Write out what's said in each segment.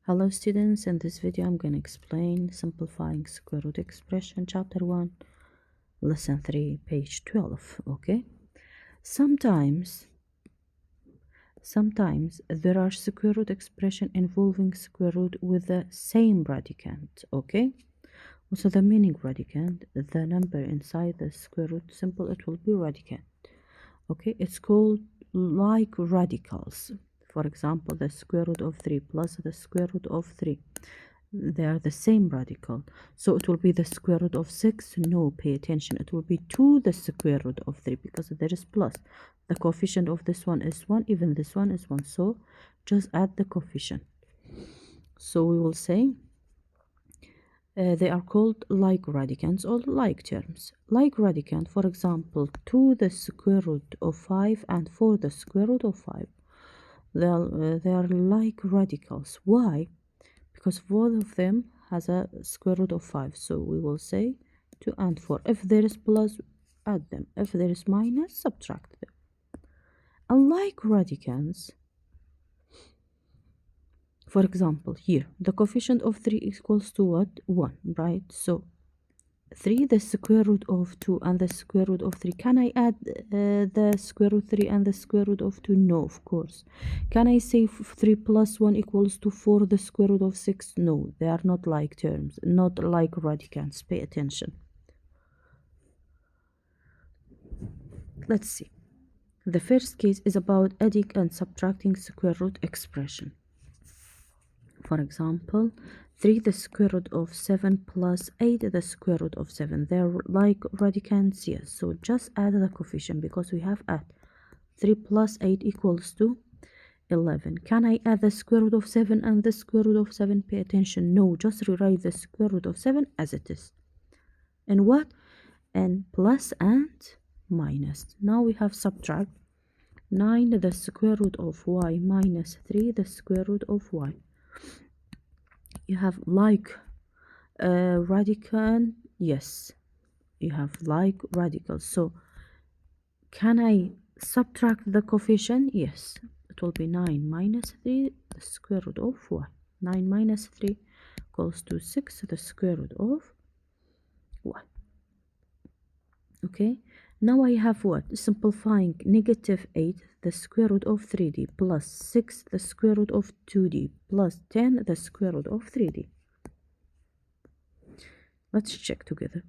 Hello students, in this video I'm going to explain simplifying square root expression, chapter 1, lesson 3, page 12. Okay, sometimes there are square root expression involving square root with the same radicand. Okay, so the meaning radicand, the number inside the square root symbol, it will be radicand. Okay, it's called like radicals. For example, the square root of 3 plus the square root of 3. They are the same radical. So it will be the square root of 6. No, pay attention. It will be 2 the square root of 3 because there is plus. The coefficient of this one is 1. Even this one is 1. So just add the coefficient. So we will say they are called like radicands or like terms. Like radicand, for example, 2 the square root of 5 and 4 the square root of 5. They are like radicals. Why? Because both of them has a square root of 5. So we will say 2 and 4. If there is plus, add them. If there is minus, subtract them. Unlike radicands, for example, here, the coefficient of 3 equals to what? 1, right? So 3 the square root of 2 and the square root of 3. Can I add the square root 3 and the square root of 2? No, of course. Can I say 3 plus 1 equals to 4 the square root of 6? No, they are not like terms, not like radicands. Pay attention. Let's see. The first case is about adding and subtracting square root expression. For example, 3 the square root of 7 plus 8 the square root of 7. They're like radicands, yes. So just add the coefficient because we have add. 3 plus 8 equals to 11. Can I add the square root of 7 and the square root of 7? Pay attention. No, just rewrite the square root of 7 as it is. And what? And plus and minus. Now we have subtract 9 the square root of y minus 3 the square root of y. You have like radical, yes, you have like radical. So can I subtract the coefficient? Yes, it will be 9 minus 3 the square root of y. 9 minus 3 equals to 6 the square root of y. Okay, now I have what? Simplifying negative 8 the square root of 3d plus 6 the square root of 2d plus 10 the square root of 3d. Let's check together.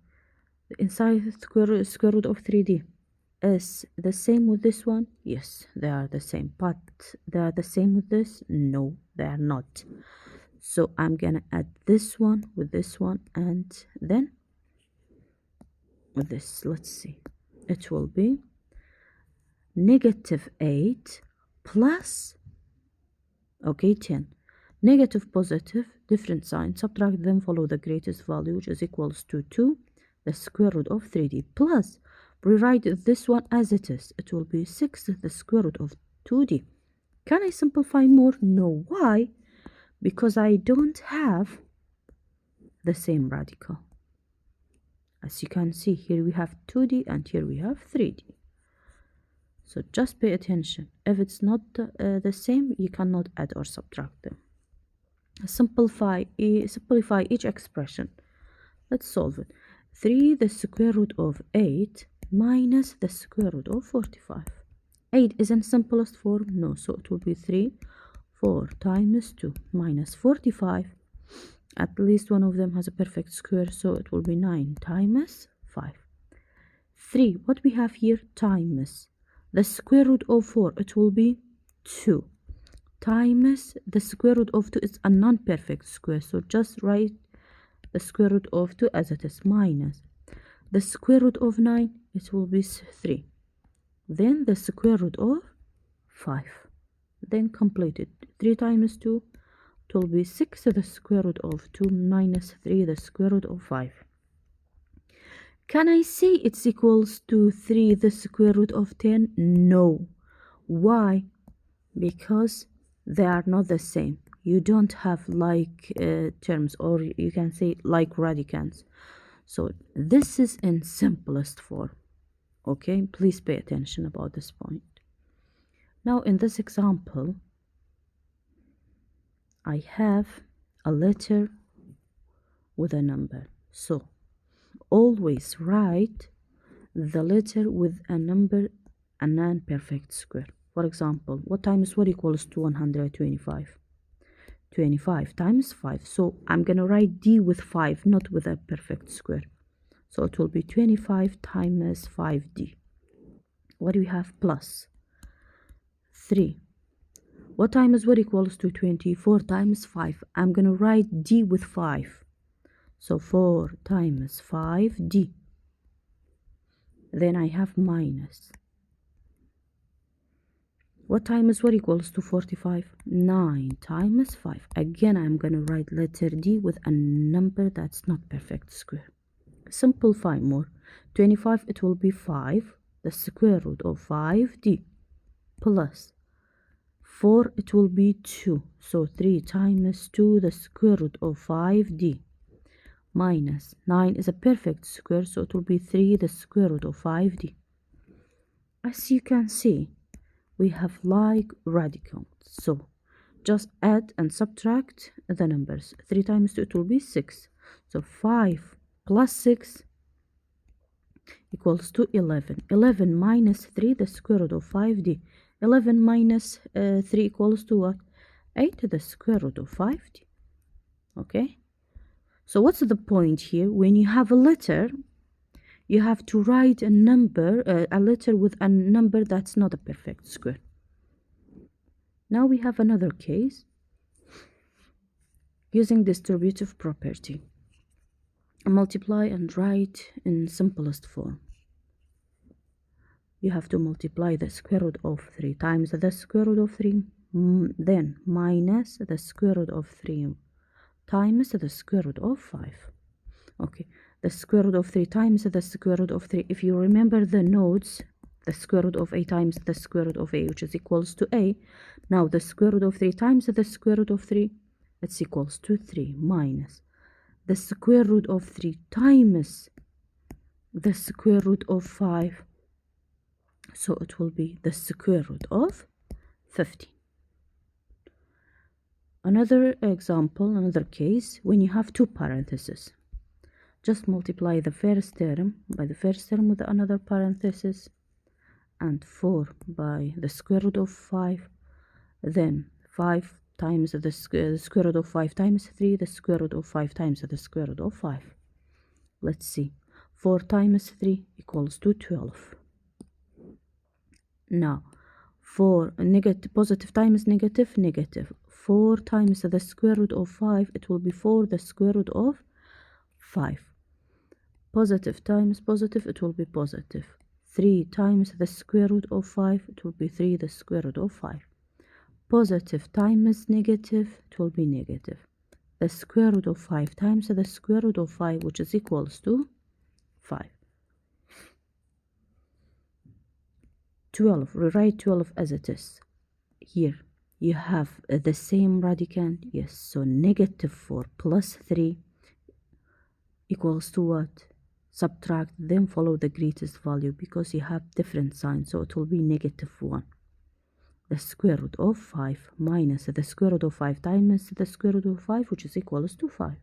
The inside square root of 3d is the same with this one? Yes, they are the same. But they are the same with this? No, they are not. So I'm gonna add this one with this one and then with this. Let's see. It will be negative 8 plus, okay, 10. Negative, positive, different sign. Subtract them, follow the greatest value, which is equals to 2, the square root of 3d. Plus, rewrite this one as it is. It will be 6, the square root of 2d. Can I simplify more? No. Why? Because I don't have the same radical. As you can see, here we have 2d and here we have 3d. So just pay attention. If it's not the same, you cannot add or subtract them. Simplify each expression. Let's solve it. 3 the square root of 8 minus the square root of 45. 8 is in simplest form? No. So it will be 3, 4 times 2 minus 45. At least one of them has a perfect square, so it will be 9 times 5. 3, what we have here, times the square root of 4, it will be 2 times the square root of 2 is a non-perfect square, so just write the square root of 2 as it is, minus the square root of 9, it will be 3, then the square root of 5, then complete it. 3 times 2, it will be 6 the square root of 2 minus 3 the square root of 5. Can I say it's equals to 3 the square root of 10? No. Why? Because they are not the same. You don't have like terms, or you can say like radicands. So this is in simplest form. Okay, please pay attention about this point. Now in this example, I have a letter with a number. So always write the letter with a number, a non-perfect square. For example, what times what equals to 125? 25 times 5. So I'm going to write D with 5, not with a perfect square. So it will be 25 times 5D. What do we have? Plus 3. What times what equals to 24 times 5? I'm going to write D with 5. So 4 times 5D. Then I have minus. What times what equals to 45? 9 times 5. Again, I'm going to write letter D with a number that's not perfect square. Simplify more. 25, it will be 5, the square root of 5D. Plus 4, it will be 2. So 3 times 2, the square root of 5D. Minus 9 is a perfect square, so it will be 3, the square root of 5D. As you can see, we have like radicals. So just add and subtract the numbers. 3 times 2, it will be 6. So 5 plus 6 equals to 11. 11 minus 3, the square root of 5D. 11 minus 3 equals to what? 8, the square root of 5D. Okay? So what's the point here? When you have a letter, you have to write a number, a letter with a number that's not a perfect square. Now we have another case using distributive property. Multiply and write in simplest form. You have to multiply the square root of 3 times the square root of 3, then minus the square root of 3 times the square root of 5. Okay, the square root of 3 times the square root of 3. If you remember the nodes, the square root of a times the square root of a, which is equals to a. Now the square root of 3 times the square root of 3, it's equals to 3, minus the square root of 3 times the square root of 5. So it will be the square root of 15. Another example, another case, when you have two parentheses. Just multiply the first term by the first term with another parenthesis, and 4 by the square root of 5. Then 5 times the square root of 5 times 3, the square root of 5 times the square root of 5. Let's see. 4 times 3 equals to 12. Now, 4 negative, positive times negative, negative. 4 times the square root of 5, it will be 4 the square root of 5. Positive times positive, it will be positive. 3 times the square root of 5, it will be 3 the square root of 5. Positive times negative, it will be negative. The square root of 5 times the square root of 5, which is equals to 5. 12, rewrite 12 as it is. Here you have the same radicand, yes, so negative 4 plus 3 equals to what? Subtract, then follow the greatest value because you have different signs, so it will be negative 1. The square root of 5 minus the square root of 5 times the square root of 5, which is equals to 5.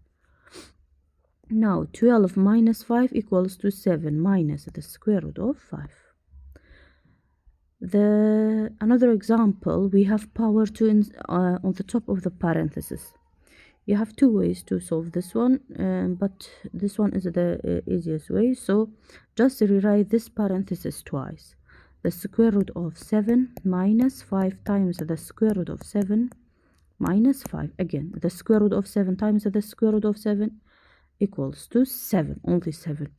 Now 12 minus 5 equals to 7 minus the square root of 5. Another example, we have power 2 on the top of the parenthesis. You have two ways to solve this one, but this one is the easiest way. So just rewrite this parenthesis twice. The square root of 7 minus 5 times the square root of 7 minus 5. Again, the square root of 7 times the square root of 7 equals to 7, only 7.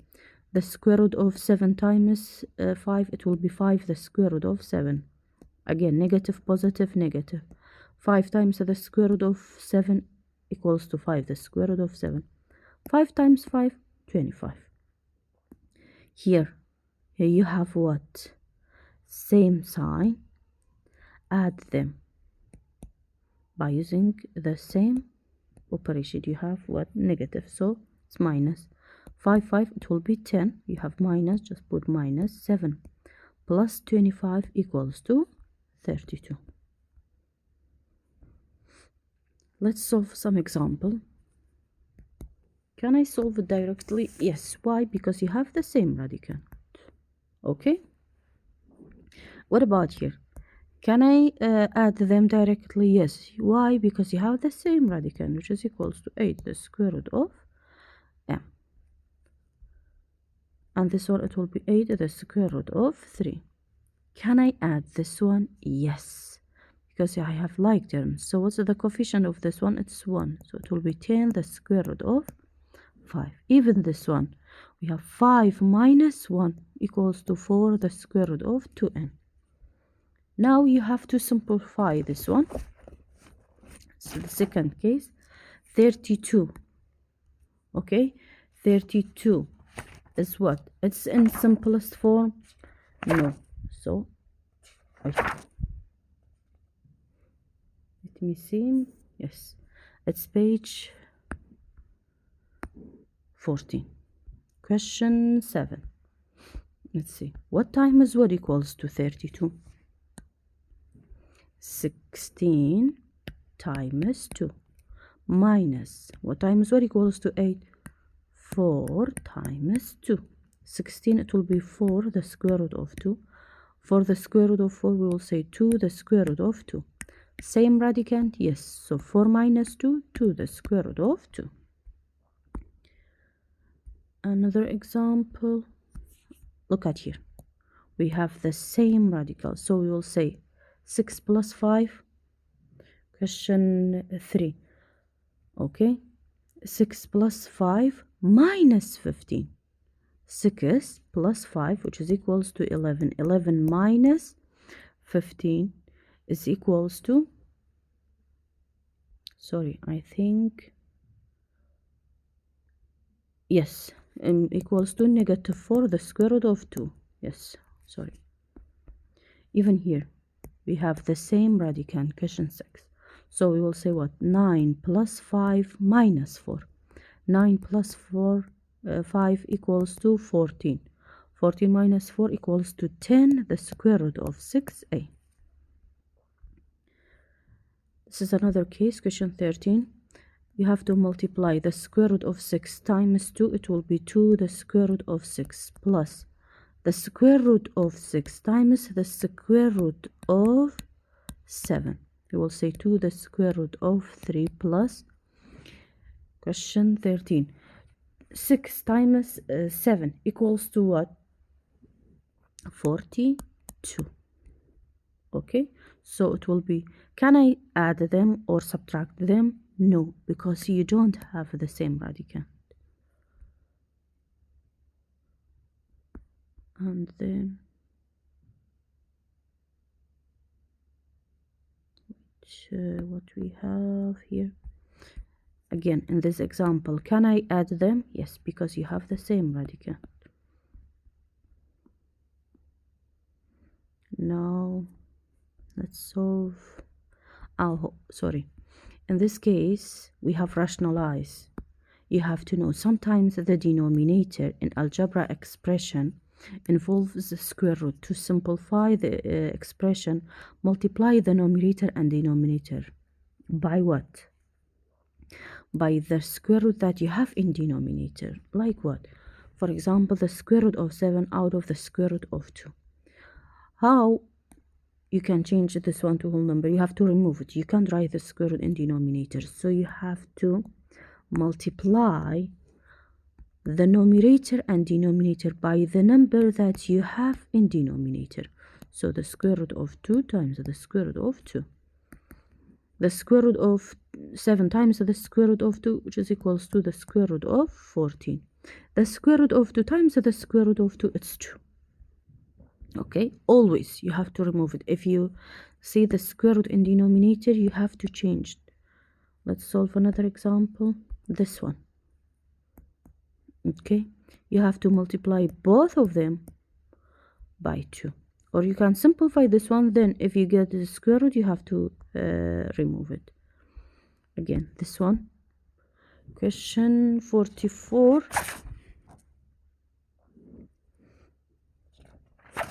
The square root of 7 times 5, it will be 5 the square root of 7. Again, negative, positive, negative. 5 times the square root of 7 equals to 5 the square root of 7. 5 times 5, 25. Here you have what? Same sign. Add them by using the same operation. You have what? Negative, so it's minus. 5, it will be 10. You have minus, just put minus. 7 plus 25 equals to 32. Let's solve some example. Can I solve it directly? Yes. Why? Because you have the same radicand. Okay. What about here? Can I add them directly? Yes. Why? Because you have the same radicand, which is equals to 8 the square root of m. And this one, it will be 8 the square root of 3. Can I add this one? Yes. Because I have like terms. So what's the coefficient of this one? It's 1. So it will be 10 the square root of 5. Even this one, we have 5 minus 1 equals to 4 the square root of 2n. Now you have to simplify this one. So the second case, 32. Okay, 32 is what? It's in simplest form? No. So, let me see. Yes, it's page 14. Question 7. Let's see. What times what equals to 32? 16 times 2 minus what times what equals to 8? 4 times 2. 16, it will be 4 the square root of 2. For the square root of 4, we will say 2 the square root of 2. Same radicand? Yes. So 4 minus 2, 2 the square root of 2. Another example. Look at here. We have the same radical. So we will say 6 plus 5. Question 3. Okay. 6 plus 5 minus 15. 6 plus 5, which is equals to 11. 11 minus 15 is equals to, sorry, I think, yes, equals to negative 4 the square root of 2. Yes, sorry. Even here, we have the same radicand, question 6. So we will say what? 9 plus 5 minus 4. 9 plus 5 equals to 14. 14 minus 4 equals to 10 the square root of 6a. This is another case, question 13. You have to multiply the square root of 6 times 2. It will be 2 the square root of 6 plus the square root of 6 times the square root of 7. You will say 2 the square root of 3 plus question 13. 6 times 7 equals to what? 42. Okay, so it will be, can I add them or subtract them? No, because you don't have the same radicand. And then what we have here again in this example, can I add them? Yes, because you have the same radicand. Now let's solve. Oh, sorry, in this case we have rationalized. You have to know sometimes the denominator in algebra expression involves the square root. To simplify the expression, multiply the numerator and denominator by what? By the square root that you have in denominator. Like what? For example, the square root of 7 out of the square root of 2. How you can change this one to whole number? You have to remove it. You can't write the square root in denominator. So you have to multiply the numerator and denominator by the number that you have in denominator. So the square root of 2 times the square root of 2. The square root of 7 times the square root of 2, which is equals to the square root of 14. The square root of 2 times the square root of 2, it's 2. Okay, always you have to remove it. If you see the square root in denominator, you have to change it. Let's solve another example. This one. Okay, you have to multiply both of them by 2. Or you can simplify this one, then if you get the square root, you have to remove it. Again, this one. Question 44.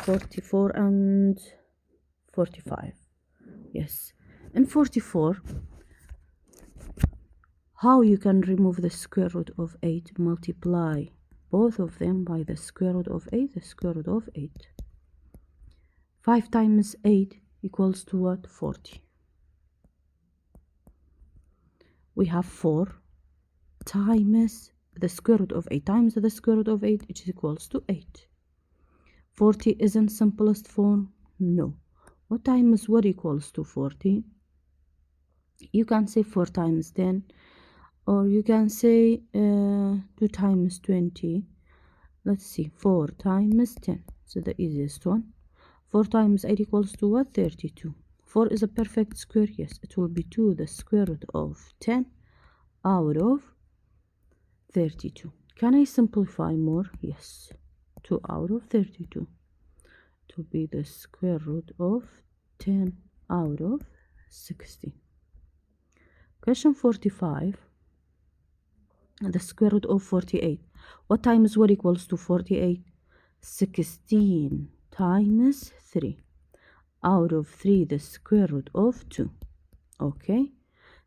44 and 45. Yes. In 44, How you can remove the square root of 8? Multiply both of them by the square root of 8, the square root of 8. 5 times 8 equals to what? 40. We have 4 times the square root of 8 times the square root of 8, which is equals to 8. 40 is in simplest form? No. What times what equals to 40? You can say 4 times 10, or you can say 2 times 20. Let's see, 4 times 10. So the easiest one. 4 times 8 equals to what? 32. 4 is a perfect square. Yes, it will be 2 the square root of 10 out of 32. Can I simplify more? Yes. 2 out of 32. It will be the square root of 10 out of 16. Question 45. The square root of 48. What times what equals to 48? 16 times 3 out of 3 the square root of 2. Okay,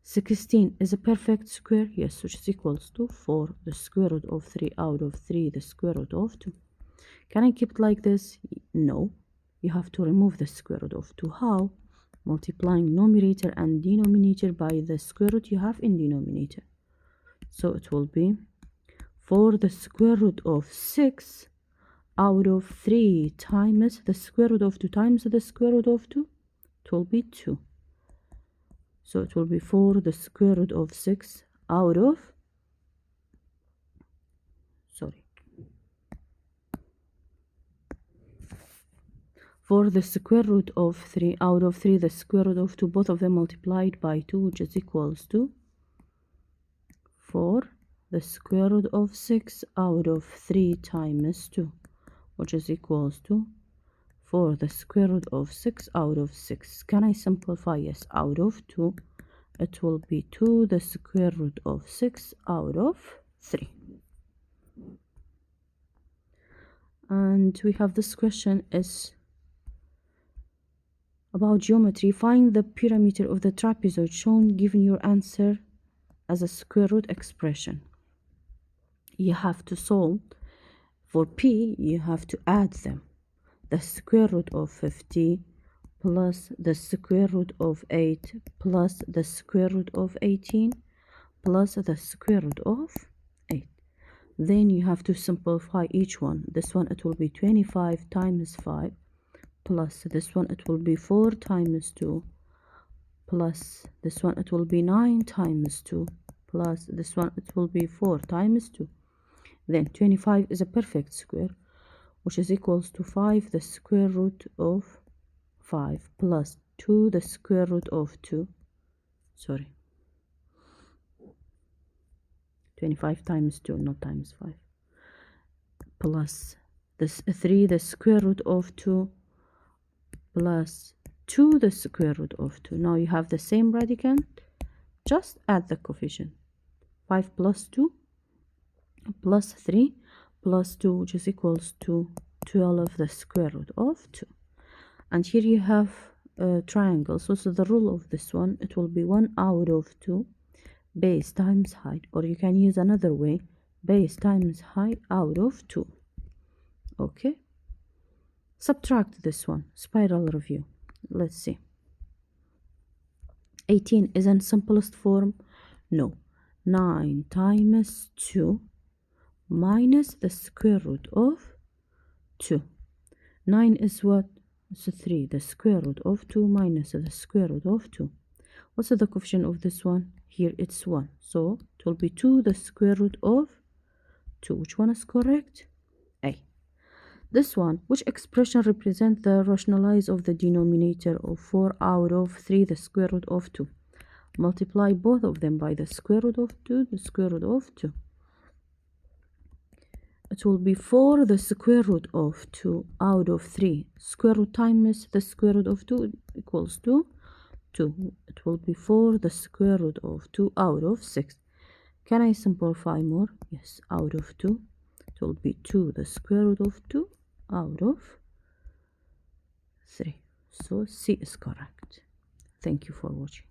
16 is a perfect square. Yes, which is equals to 4 the square root of 3 out of 3 the square root of 2. Can I keep it like this? No, you have to remove the square root of 2. How? Multiplying numerator and denominator by the square root you have in denominator. So it will be 4 the square root of 6 out of 3 times the square root of 2 times the square root of 2. It will be 2. So it will be 4 the square root of 6 out of, sorry, 4 the square root of 3 out of 3 the square root of 2, both of them multiplied by 2, which is equals to 4 the square root of 6 out of 3 times 2, which is equals to 4 the square root of 6 out of 6. Can I simplify? Yes, out of 2. It will be 2 the square root of 6 out of 3. And we have this question is about geometry. Find the perimeter of the trapezoid shown given your answer as a square root expression. You have to solve for p, you have to add them. The square root of 50 plus the square root of 8 plus the square root of 18 plus the square root of 8. Then you have to simplify each one. This one it will be 25 times 5 plus this one it will be 4 times 2 plus this one it will be 9 times 2 plus this one it will be 4 times 2. Then 25 is a perfect square, which is equals to 5 the square root of 5 plus 2 the square root of 2. Sorry, 25 times 2, not times 5. Plus this 3 the square root of 2 plus 2 the square root of 2. Now you have the same radicand, just add the coefficient. 5 plus 2 plus 3 plus 2, which is equals to 12 the square root of 2. And here you have a triangle. So the rule of this one, it will be 1 out of 2 base times height, or you can use another way, base times height out of 2. Okay, subtract this one, spiral review. Let's see. 18 is in simplest form? No. 9 times 2 minus the square root of 2. 9 is what? It's 3. The square root of 2 minus the square root of 2. What's the coefficient of this one? Here it's 1. So it will be 2 the square root of 2. Which one is correct? A. This one, which expression represents the rationalize of the denominator of 4 out of 3 the square root of 2? Multiply both of them by the square root of 2, the square root of 2. It will be 4 the square root of 2 out of 3. Square root times the square root of 2 equals to 2. It will be 4 the square root of 2 out of 6. Can I simplify more? Yes, out of 2. It will be 2 the square root of 2 out of 3. So C is correct. Thank you for watching.